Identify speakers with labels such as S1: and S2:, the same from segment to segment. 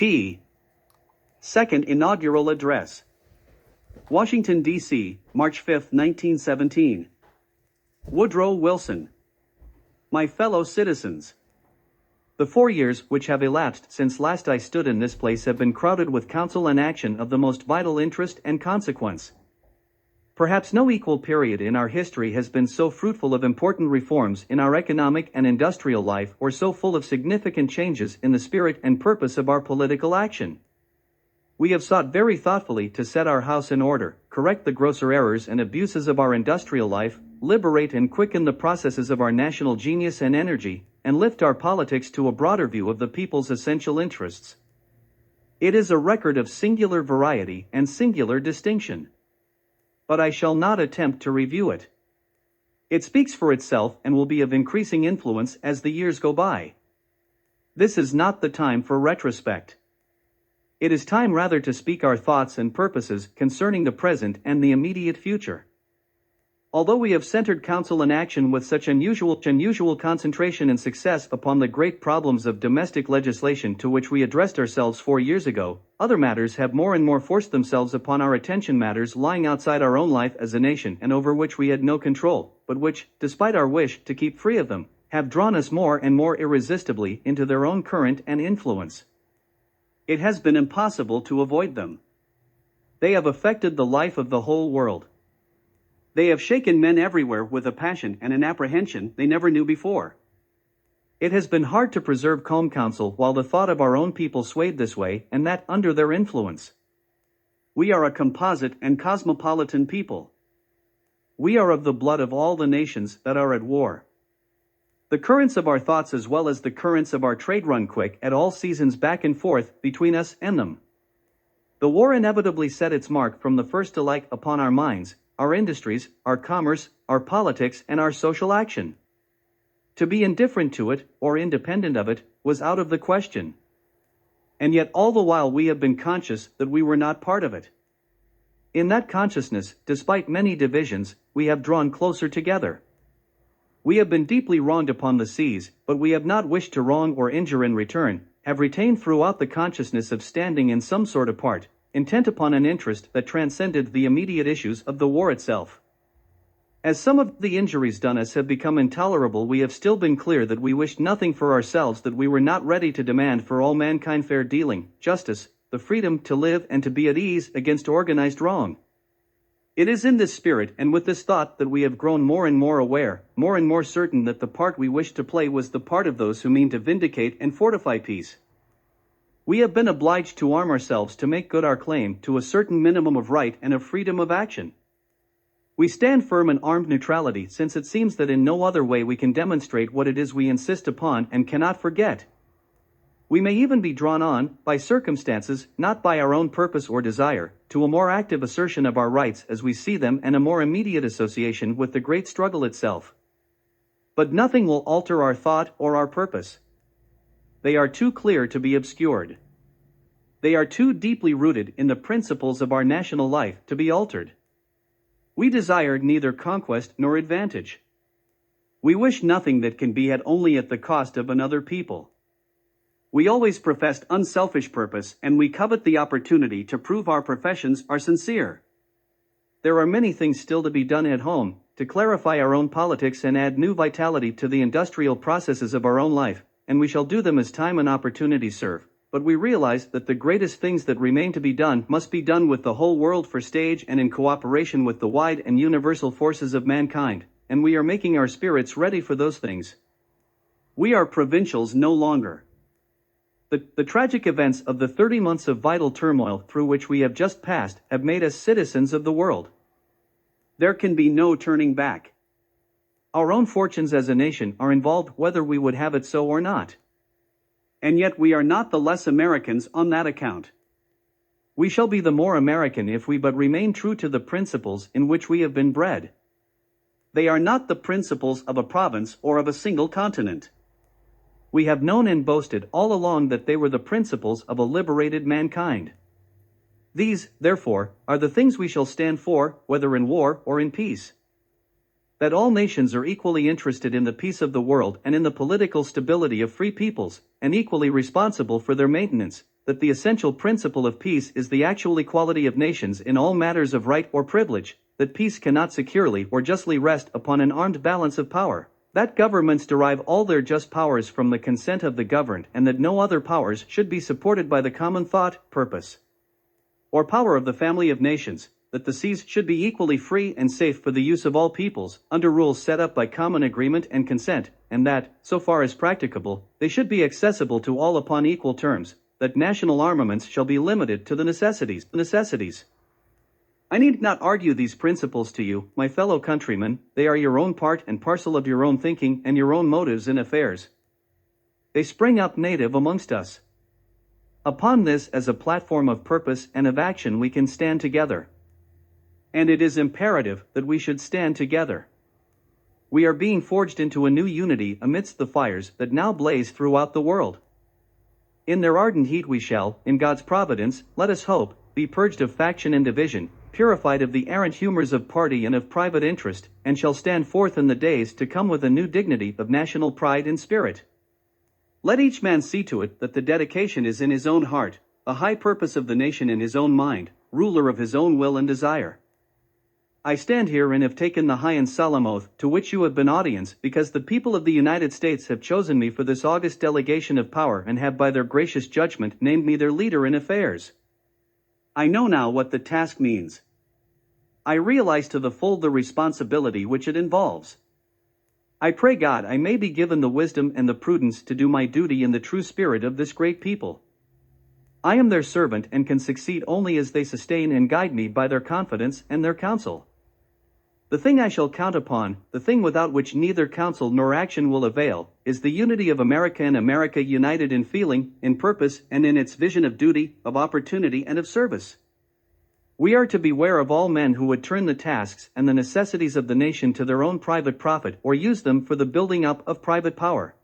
S1: p. Second Inaugural Address. Washington, D.C., March 5, 1917. Woodrow Wilson. My fellow citizens. The 4 years which have elapsed since last I stood in this place have been crowded with counsel and action of the most vital interest and consequence. Perhaps no equal period in our history has been so fruitful of important reforms in our economic and industrial life, or so full of significant changes in the spirit and purpose of our political action. We have sought very thoughtfully to set our house in order, correct the grosser errors and abuses of our industrial life, liberate and quicken the processes of our national genius and energy, and lift our politics to a broader view of the people's essential interests. It is a record of singular variety and singular distinction. But I shall not attempt to review it. It speaks for itself and will be of increasing influence as the years go by. This is not the time for retrospect. It is time rather to speak our thoughts and purposes concerning the present and the immediate future. Although we have centered counsel and action with such unusual concentration and success upon the great problems of domestic legislation to which we addressed ourselves 4 years ago, other matters have more and more forced themselves upon our attention, matters lying outside our own life as a nation and over which we had no control, but which, despite our wish to keep free of them, have drawn us more and more irresistibly into their own current and influence. It has been impossible to avoid them. They have affected the life of the whole world. They have shaken men everywhere with a passion and an apprehension they never knew before. It has been hard to preserve calm counsel while the thought of our own people swayed this way and that under their influence. We are a composite and cosmopolitan people. We are of the blood of all the nations that are at war. The currents of our thoughts as well as the currents of our trade run quick at all seasons back and forth between us and them. The war inevitably set its mark from the first alike upon our minds, our industries, our commerce, our politics, and our social action. To be indifferent to it, or independent of it, was out of the question. And yet all the while we have been conscious that we were not part of it. In that consciousness, despite many divisions, we have drawn closer together. We have been deeply wronged upon the seas, but we have not wished to wrong or injure in return, have retained throughout the consciousness of standing in some sort apart, intent upon an interest that transcended the immediate issues of the war itself. As some of the injuries done us have become intolerable, we have still been clear that we wished nothing for ourselves, that we were not ready to demand for all mankind fair dealing, justice, the freedom to live and to be at ease against organized wrong. It is in this spirit and with this thought that we have grown more and more aware, more and more certain that the part we wished to play was the part of those who mean to vindicate and fortify peace. We have been obliged to arm ourselves to make good our claim to a certain minimum of right and of freedom of action. We stand firm in armed neutrality, since it seems that in no other way we can demonstrate what it is we insist upon and cannot forget. We may even be drawn on, by circumstances, not by our own purpose or desire, to a more active assertion of our rights as we see them and a more immediate association with the great struggle itself. But nothing will alter our thought or our purpose. They are too clear to be obscured. They are too deeply rooted in the principles of our national life to be altered. We desire neither conquest nor advantage. We wish nothing that can be had only at the cost of another people. We always professed unselfish purpose, and we covet the opportunity to prove our professions are sincere. There are many things still to be done at home, to clarify our own politics and add new vitality to the industrial processes of our own life, and we shall do them as time and opportunity serve. But we realize that the greatest things that remain to be done must be done with the whole world for stage and in cooperation with the wide and universal forces of mankind, and we are making our spirits ready for those things. We are provincials no longer. The tragic events of the 30 months of vital turmoil through which we have just passed have made us citizens of the world. There can be no turning back. Our own fortunes as a nation are involved whether we would have it so or not. And yet we are not the less Americans on that account. We shall be the more American if we but remain true to the principles in which we have been bred. They are not the principles of a province or of a single continent. We have known and boasted all along that they were the principles of a liberated mankind. These, therefore, are the things we shall stand for, whether in war or in peace. That all nations are equally interested in the peace of the world and in the political stability of free peoples, and equally responsible for their maintenance, that the essential principle of peace is the actual equality of nations in all matters of right or privilege, that peace cannot securely or justly rest upon an armed balance of power, that governments derive all their just powers from the consent of the governed, and that no other powers should be supported by the common thought, purpose, or power of the family of nations, that the seas should be equally free and safe for the use of all peoples, under rules set up by common agreement and consent, and that, so far as practicable, they should be accessible to all upon equal terms, that national armaments shall be limited to the necessities. I need not argue these principles to you, my fellow countrymen, they are your own part and parcel of your own thinking and your own motives in affairs. They spring up native amongst us. Upon this as a platform of purpose and of action we can stand together. And it is imperative that we should stand together. We are being forged into a new unity amidst the fires that now blaze throughout the world. In their ardent heat we shall, in God's providence, let us hope, be purged of faction and division, purified of the errant humors of party and of private interest, and shall stand forth in the days to come with a new dignity of national pride and spirit. Let each man see to it that the dedication is in his own heart, a high purpose of the nation in his own mind, ruler of his own will and desire. I stand here and have taken the high and solemn oath to which you have been audience because the people of the United States have chosen me for this august delegation of power and have by their gracious judgment named me their leader in affairs. I know now what the task means. I realize to the full the responsibility which it involves. I pray God I may be given the wisdom and the prudence to do my duty in the true spirit of this great people. I am their servant and can succeed only as they sustain and guide me by their confidence and their counsel. The thing I shall count upon, the thing without which neither counsel nor action will avail, is the unity of America and America united in feeling, in purpose, and in its vision of duty, of opportunity and of service. We are to beware of all men who would turn the tasks and the necessities of the nation to their own private profit or use them for the building up of private power.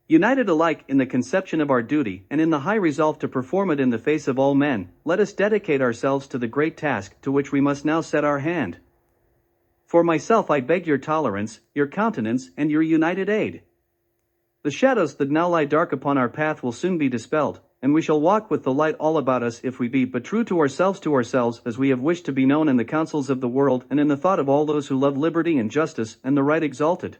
S1: United alike in the conception of our duty and in the high resolve to perform it in the face of all men, let us dedicate ourselves to the great task to which we must now set our hand. For myself I beg your tolerance, your countenance, and your united aid. The shadows that now lie dark upon our path will soon be dispelled, and we shall walk with the light all about us if we be but true to ourselves as we have wished to be known in the councils of the world and in the thought of all those who love liberty and justice and the right exalted.